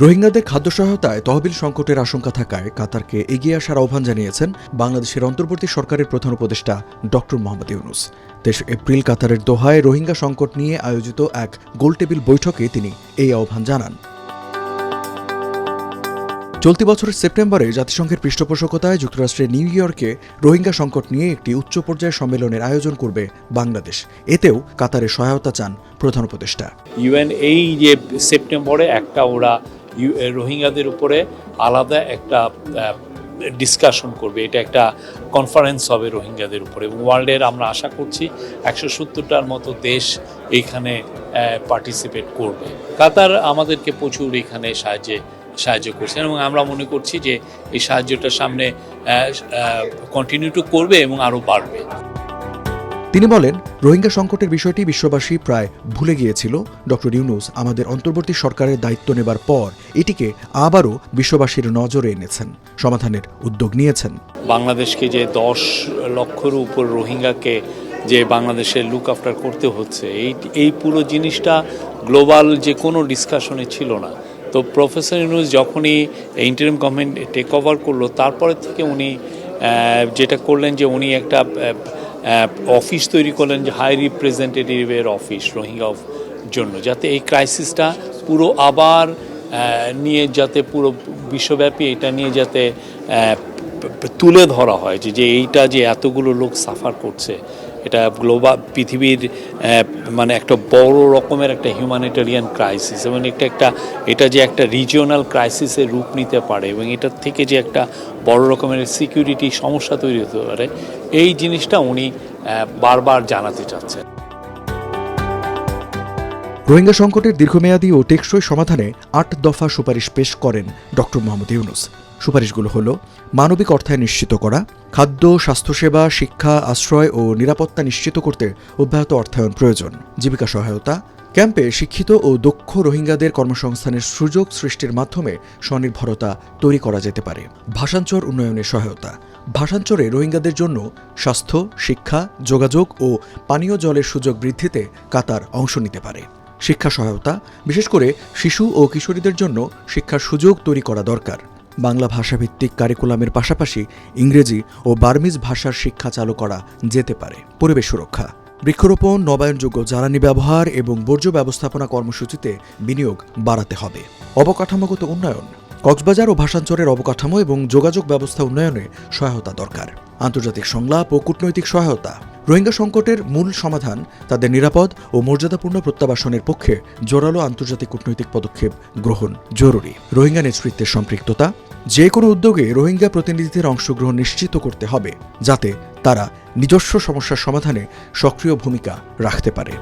রোহিঙ্গাদের খাদ্য সহায়তায় তহবিল সংকটের আশঙ্কা থাকায় কাতারকে এগিয়ে আসার আহ্বান জানিয়েছেন বাংলাদেশের অন্তর্বর্তী সরকারের প্রধান উপদেষ্টা ডক্টর মোহাম্মদ ইউনূস। 23 এপ্রিল কাতারের দোহায় রোহিঙ্গা সংকট নিয়ে আয়োজিত এক গোলটেবিল বৈঠকে তিনি এই আহ্বান জানান। চলতি বছরের সেপ্টেম্বরে জাতিসংঘের পৃষ্ঠপোষকতায় যুক্তরাষ্ট্রের নিউ ইয়র্কে রোহিঙ্গা সংকট নিয়ে একটি উচ্চ পর্যায়ের সম্মেলনের আয়োজন করবে বাংলাদেশ। এতেও কাতারের সহায়তা চান প্রধান উপদেষ্টা। ইউএন এই যে সেপ্টেম্বরে একটা ওরা রোহিঙ্গাদের উপরে আলাদা একটা ডিসকাশন করবে, এটা একটা কনফারেন্স হবে রোহিঙ্গাদের উপরে। ওয়ার্ল্ডের আমরা আশা করছি 170টার মতো দেশ এইখানে পার্টিসিপেট করবে। কাতার আমাদেরকে প্রচুর এখানে সাহায্য করছেন এবং আমরা মনে করছি যে এই সাহায্যটা সামনে কন্টিনিউ করবে এবং আরও বাড়বে। তিনি বলেন, রোহিঙ্গা সংকটের বিষয়টি বিশ্ববাসী প্রায় ভুলে গিয়েছিল। ডক্টর ইউনূস আমাদের অন্তর্বর্তী সরকারের দায়িত্ব নেবার পর এটিকে আবারও বিশ্ববাসীর নজরে এনেছেন, সমাধানের উদ্যোগ নিয়েছেন। বাংলাদেশকে যে 10 লক্ষের উপর রোহিঙ্গাকে যে বাংলাদেশের লুক আফটার করতে হচ্ছে, এই পুরো জিনিসটা গ্লোবাল যে কোনো ডিসকাশনে ছিল না। তো প্রফেসর ইউনূস যখনই ইন্টারিম গভর্নমেন্ট টেক ওভার করলো, তারপরে থেকে উনি যেটা করলেন যে উনি একটা অফিস তৈরি করলেন, যে হাই রিপ্রেজেন্টেটিভের অফিস রোহিঙ্গা জন্য, যাতে এই ক্রাইসিসটা পুরো আবার নিয়ে যাতে পুরো বিশ্বব্যাপী এটা নিয়ে যাতে তুলে ধরা হয় যে এইটা যে এতগুলো লোক সাফার করছে, এটা গ্লোবাল পৃথিবীর মানে একটা বড় রকমের একটা হিউম্যানিটেরিয়ান ক্রাইসিস এবং এটা যে একটা রিজিওনাল ক্রাইসিসের রূপ নিতে পারে এবং এটার থেকে যে একটা বড় রকমের সিকিউরিটি সমস্যা তৈরি হতে পারে, এই জিনিসটা উনি বারবার জানাতে চাচ্ছেন। রোহিঙ্গা সংকটের দীর্ঘমেয়াদী ও টেকসই সমাধানে 8 দফা সুপারিশ পেশ করেন ডক্টর মোহাম্মদ ইউনূস। সুপারিশগুলো হল: মানবিক অর্থায়ন নিশ্চিত করা, খাদ্য, স্বাস্থ্যসেবা, শিক্ষা, আশ্রয় ও নিরাপত্তা নিশ্চিত করতে অব্যাহত অর্থায়ন প্রয়োজন, জীবিকা সহায়তা, ক্যাম্পে শিক্ষিত ও দক্ষ রোহিঙ্গাদের কর্মসংস্থানের সুযোগ সৃষ্টির মাধ্যমে স্বনির্ভরতা তৈরি করা যেতে পারে, ভাষাঞ্চর উন্নয়নে সহায়তা, ভাষাঞ্চরে রোহিঙ্গাদের জন্য স্বাস্থ্য, শিক্ষা, যোগাযোগ ও পানীয় জলের সুযোগ বৃদ্ধিতে কাতার অংশ নিতে পারে, শিক্ষা সহায়তা, বিশেষ করে শিশু ও কিশোরীদের জন্য শিক্ষার সুযোগ তৈরি করা দরকার, বাংলা ভাষাভিত্তিক কারিকুলামের পাশাপাশি ইংরেজি ও বার্মিজ ভাষার শিক্ষা চালু করা যেতে পারে, পরিবেশ সুরক্ষা, বৃক্ষরোপণ, নবায়নযোগ্য জ্বালানি ব্যবহার এবং বর্জ্য ব্যবস্থাপনা কর্মসূচিতে বিনিয়োগ বাড়াতে হবে, অবকাঠামোগত উন্নয়ন, কক্সবাজার ও ভাষাঞ্চরের অবকাঠামো এবং যোগাযোগ ব্যবস্থা উন্নয়নে সহায়তা দরকার, আন্তর্জাতিক সংলাপ ও কূটনৈতিক সহায়তা। রোহিঙ্গা সংকটের মূল সমাধান তাদের নিরাপদ ও মর্যাদাপূর্ণ প্রত্যাবাসনের পক্ষে জোরালো আন্তর্জাতিক কূটনৈতিক পদক্ষেপ গ্রহণ জরুরি। রোহিঙ্গা নেতৃত্বের সম্পৃক্ততা, যে কোনো উদ্যোগে রোহিঙ্গা প্রতিনিধিদের অংশগ্রহণ নিশ্চিত করতে হবে, যাতে তারা নিজস্ব সমস্যার সমাধানে সক্রিয় ভূমিকা রাখতে পারে।